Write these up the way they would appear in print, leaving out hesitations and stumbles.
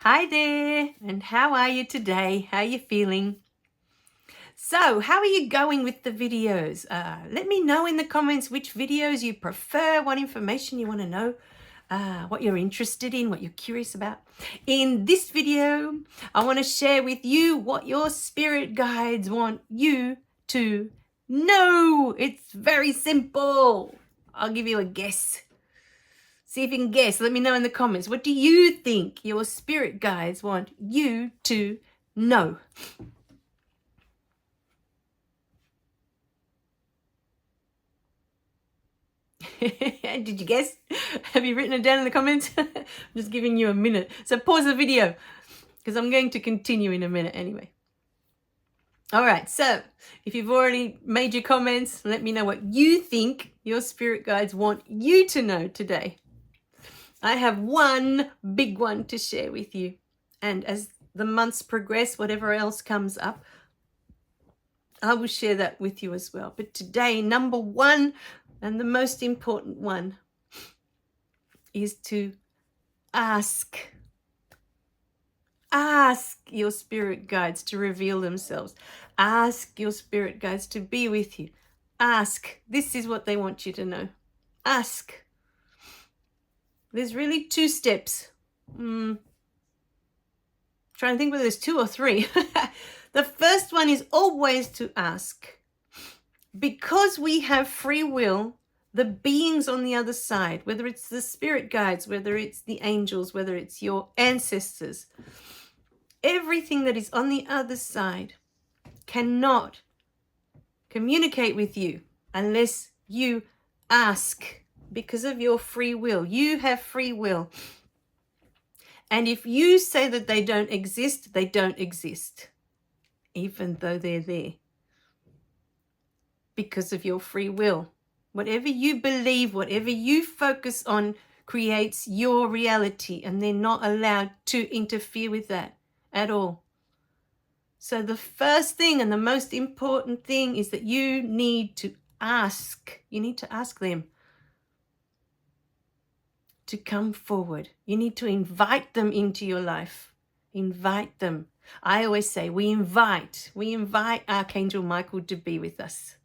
Hi there, and how are you today? How are you feeling? So, how are you going with the videos? Let me know in the comments which videos you prefer, what information you want to know, what you're interested in, what you're curious about. In this video, I want to share with you what your spirit guides want you to know. It's very simple. I'll give you a guess. See if you can guess. Let me know in the comments. What do you think your spirit guides want you to know? Did you guess? Have you written it down in the comments? I'm just giving you a minute. So pause the video because I'm going to continue in a minute anyway. All right. So if you've already made your comments, let me know what you think your spirit guides want you to know today. I have one big one to share with you. And as the months progress, whatever else comes up, I will share that with you as well. But today, number one, and the most important one, is to ask. Ask your spirit guides to reveal themselves. Ask your spirit guides to be with you. Ask. This is what they want you to know. Ask. There's really two steps. Trying to think whether there's two or three. The first one is always to ask. Because we have free will, the beings on the other side, whether it's the spirit guides, whether it's the angels, whether it's your ancestors, everything that is on the other side cannot communicate with you unless you ask. Because of your free will. You have free will. And if you say that they don't exist, they don't exist, even though they're there. Because of your free will. Whatever you believe, whatever you focus on creates your reality, and they're not allowed to interfere with that at all. So the first thing and the most important thing is that you need to ask. You need to ask them to come forward. You need to invite them into your life. Invite them. I always say we invite Archangel Michael to be with us.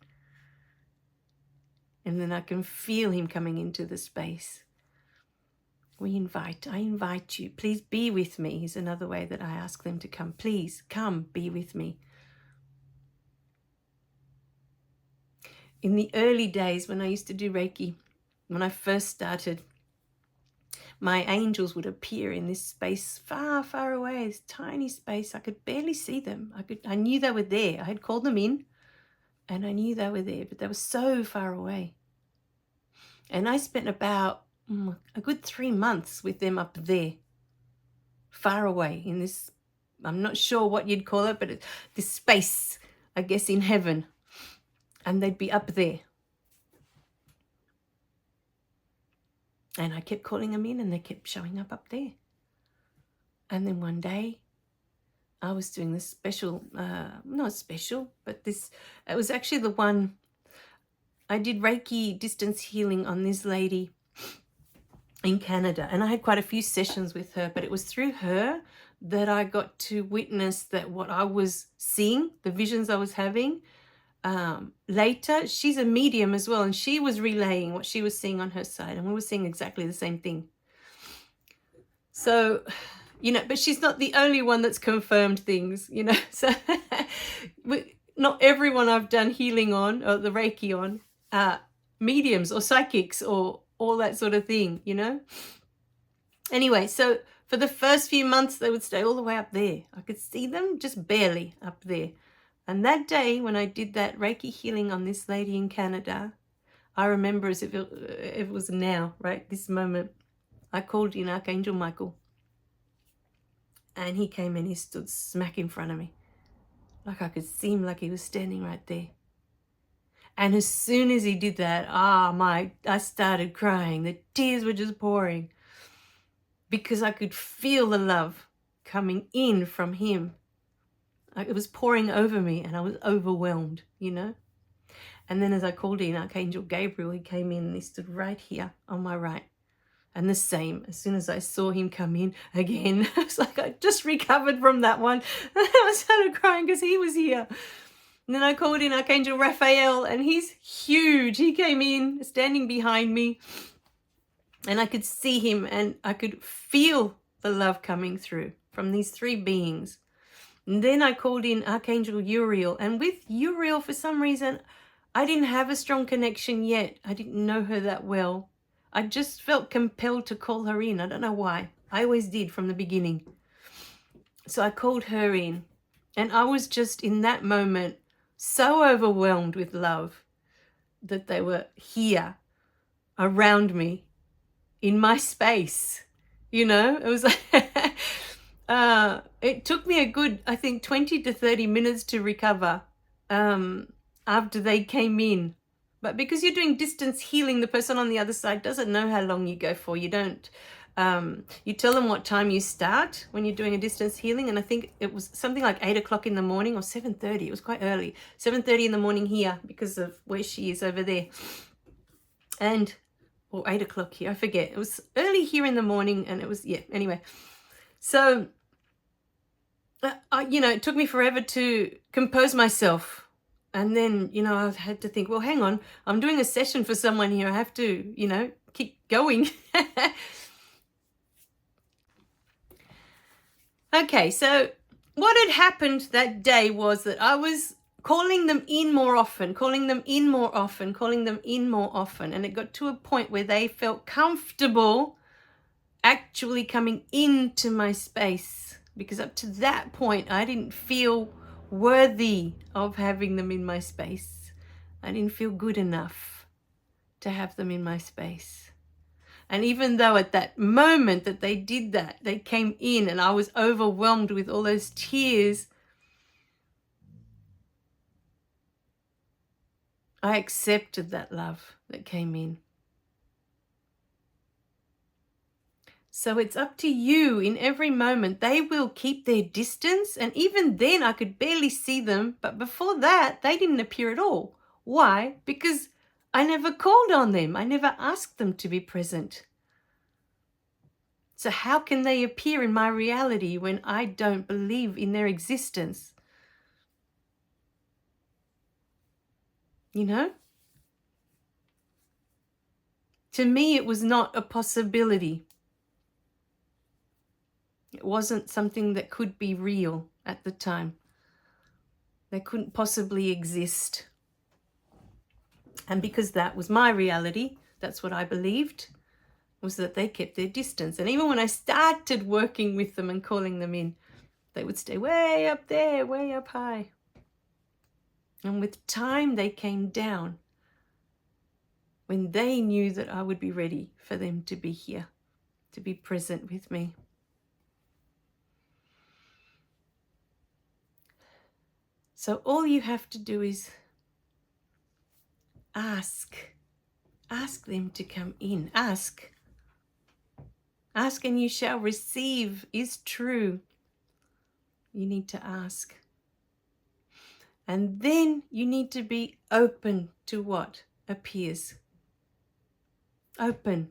And then I can feel him coming into the space. I invite you. Please be with me is another way that I ask them to come. Please come be with me. In the early days when I used to do Reiki, when I first started, my angels would appear in this space far, far away, this tiny space. I could barely see them. I knew they were there. I had called them in and I knew they were there, but they were so far away. And I spent about a good 3 months with them up there, far away in this, I'm not sure what you'd call it, but this space, I guess, in heaven. And they'd be up there. And I kept calling them in and they kept showing up there. And then one day I was doing this special, not special, but it was actually the one, I did Reiki distance healing on this lady in Canada. And I had quite a few sessions with her, but it was through her that I got to witness that what I was seeing, the visions I was having. Later, she's a medium as well, and she was relaying what she was seeing on her side, and we were seeing exactly the same thing. So, but she's not the only one that's confirmed things, so not everyone I've done healing on or the Reiki on are mediums or psychics or all that sort of thing, Anyway, so for the first few months, they would stay all the way up there. I could see them just barely up there. And that day when I did that Reiki healing on this lady in Canada, I remember as if it was now, right, this moment, I called in Archangel Michael. And he came and he stood smack in front of me. Like I could see him, like he was standing right there. And as soon as he did that, I started crying. The tears were just pouring. Because I could feel the love coming in from him. It was pouring over me and I was overwhelmed, And then as I called in Archangel Gabriel, he came in and he stood right here on my right. And the same, as soon as I saw him come in again, I was like, I just recovered from that one. And I started crying because he was here. And then I called in Archangel Raphael, and he's huge. He came in, standing behind me, and I could see him, and I could feel the love coming through from these three beings. And then I called in Archangel Uriel, and with Uriel, for some reason, I didn't have a strong connection yet. I didn't know her that well. I just felt compelled to call her in. I don't know why. I always did from the beginning. So I called her in, and I was just in that moment so overwhelmed with love that they were here around me in my space. You know, it was like, it took me a good, I think, 20 to 30 minutes to recover after they came in. But because you're doing distance healing, the person on the other side doesn't know how long you go for. You don't, you tell them what time you start when you're doing a distance healing. And I think it was something like 8 o'clock in the morning or 7:30. It was quite early. 7:30 in the morning here because of where she is over there. And, or 8 o'clock here, I forget. It was early here in the morning, and it was, yeah, anyway. So, you know, it took me forever to compose myself. And then, you know, I had to think, well, hang on, I'm doing a session for someone here. I have to, you know, keep going. Okay, so what had happened that day was that I was calling them in more often, calling them in more often, calling them in more often. And it got to a point where they felt comfortable actually coming into my space, because up to that point, I didn't feel worthy of having them in my space. I didn't feel good enough to have them in my space. And even though at that moment that they did that, they came in and I was overwhelmed with all those tears, I accepted that love that came in. So it's up to you in every moment. They will keep their distance. And even then I could barely see them. But before that, they didn't appear at all. Why? Because I never called on them. I never asked them to be present. So how can they appear in my reality when I don't believe in their existence? You know? To me, it was not a possibility. It wasn't something that could be real at the time. They couldn't possibly exist. And because that was my reality, that's what I believed, was that they kept their distance. And even when I started working with them and calling them in, they would stay way up there, way up high. And with time, they came down when they knew that I would be ready for them to be here, to be present with me. So all you have to do is ask them to come in. Ask and you shall receive is true. You need to ask. And then you need to be open to what appears. Open.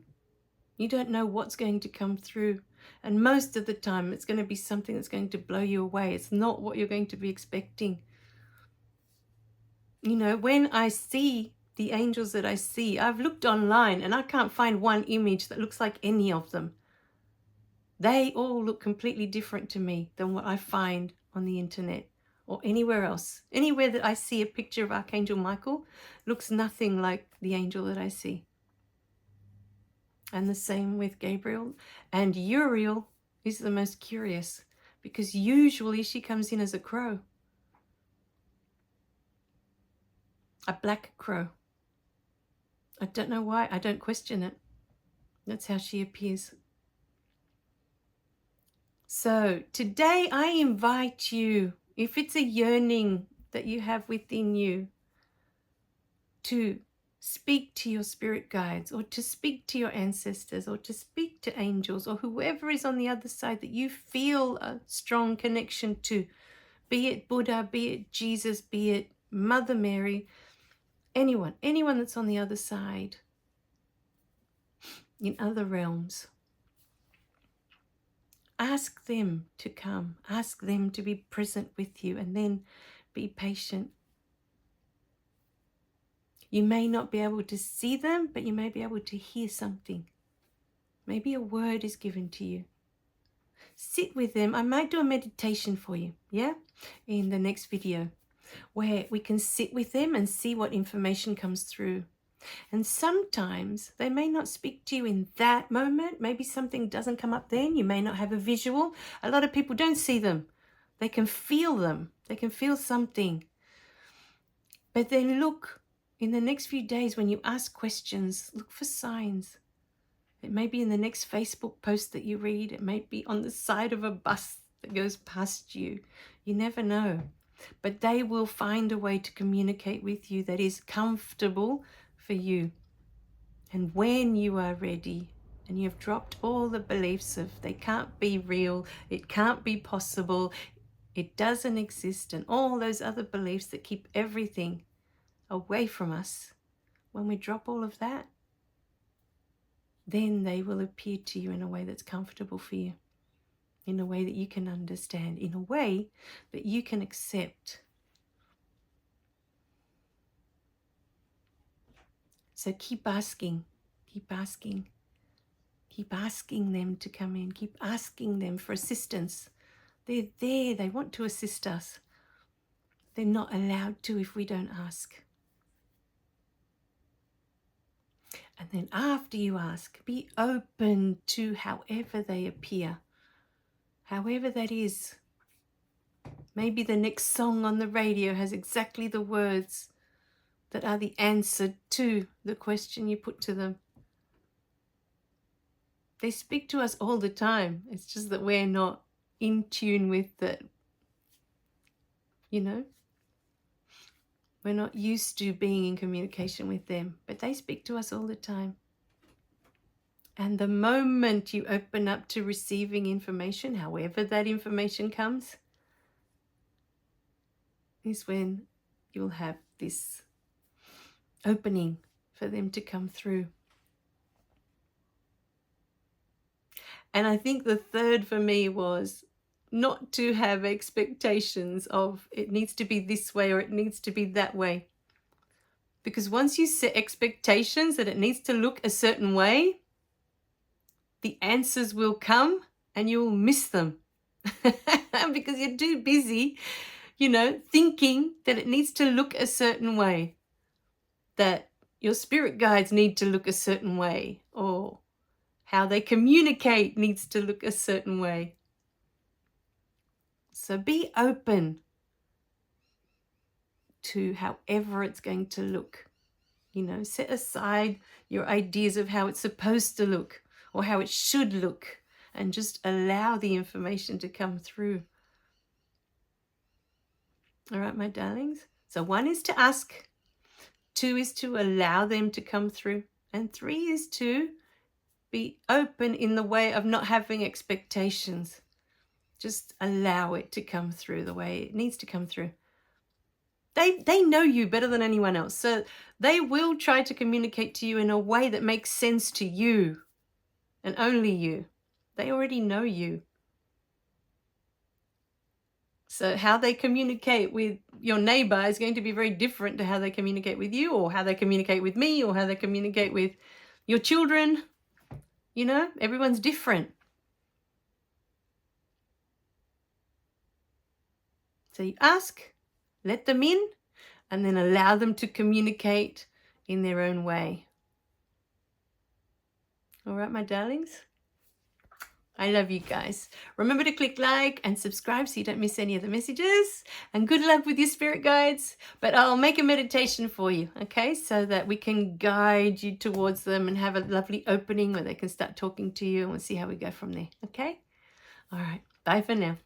You don't know what's going to come through. And most of the time it's going to be something that's going to blow you away. It's not what you're going to be expecting. You know, when I see the angels that I see, I've looked online and I can't find one image that looks like any of them. They all look completely different to me than what I find on the internet or anywhere else. Anywhere that I see a picture of Archangel Michael looks nothing like the angel that I see. And the same with Gabriel. And Uriel is the most curious because usually she comes in as a crow. A black crow. I don't know why. I don't question it. That's how she appears. So today I invite you, if it's a yearning that you have within you, to speak to your spirit guides or to speak to your ancestors or to speak to angels or whoever is on the other side that you feel a strong connection to, be it Buddha, be it Jesus, be it Mother Mary, anyone that's on the other side. in other realms. Ask them to come. Ask them to be present with you, and then be patient. You may not be able to see them, but you may be able to hear something. Maybe a word is given to you. Sit with them. I might do a meditation for you, yeah, in the next video, where we can sit with them and see what information comes through. And sometimes they may not speak to you in that moment. Maybe something doesn't come up then. You may not have a visual. A lot of people don't see them. They can feel them. They can feel something. But then look, in the next few days when you ask questions, look for signs. It may be in the next Facebook post that you read. It may be on the side of a bus that goes past you. You never know. But they will find a way to communicate with you that is comfortable for you. And when you are ready and you've dropped all the beliefs of they can't be real, it can't be possible, it doesn't exist, and all those other beliefs that keep everything away from us, when we drop all of that, then they will appear to you in a way that's comfortable for you, in a way that you can understand, in a way that you can accept. So keep asking, keep asking, keep asking them to come in, keep asking them for assistance. They're there, they want to assist us. They're not allowed to if we don't ask. And then after you ask, be open to however they appear, however that is. Maybe the next song on the radio has exactly the words that are the answer to the question you put to them. They speak to us all the time. It's just that we're not in tune with it. You know? We're not used to being in communication with them, but they speak to us all the time. And the moment you open up to receiving information, however that information comes, is when you'll have this opening for them to come through. And I think the third for me was not to have expectations of it needs to be this way or it needs to be that way. Because once you set expectations that it needs to look a certain way, the answers will come and you will miss them. Because you're too busy, thinking that it needs to look a certain way, that your spirit guides need to look a certain way, or how they communicate needs to look a certain way. So be open to however it's going to look. Set aside your ideas of how it's supposed to look or how it should look, and just allow the information to come through. All right, my darlings. So 1 is to ask, 2 is to allow them to come through, and 3 is to be open in the way of not having expectations. Just allow it to come through the way it needs to come through. They know you better than anyone else, so they will try to communicate to you in a way that makes sense to you and only you. They already know you. So how they communicate with your neighbor is going to be very different to how they communicate with you, or how they communicate with me, or how they communicate with your children. Everyone's different. So you ask, let them in, and then allow them to communicate in their own way. All right, my darlings? I love you guys. Remember to click like and subscribe so you don't miss any of the messages. And good luck with your spirit guides. But I'll make a meditation for you, okay? So that we can guide you towards them and have a lovely opening where they can start talking to you, and we'll see how we go from there, okay? All right. Bye for now.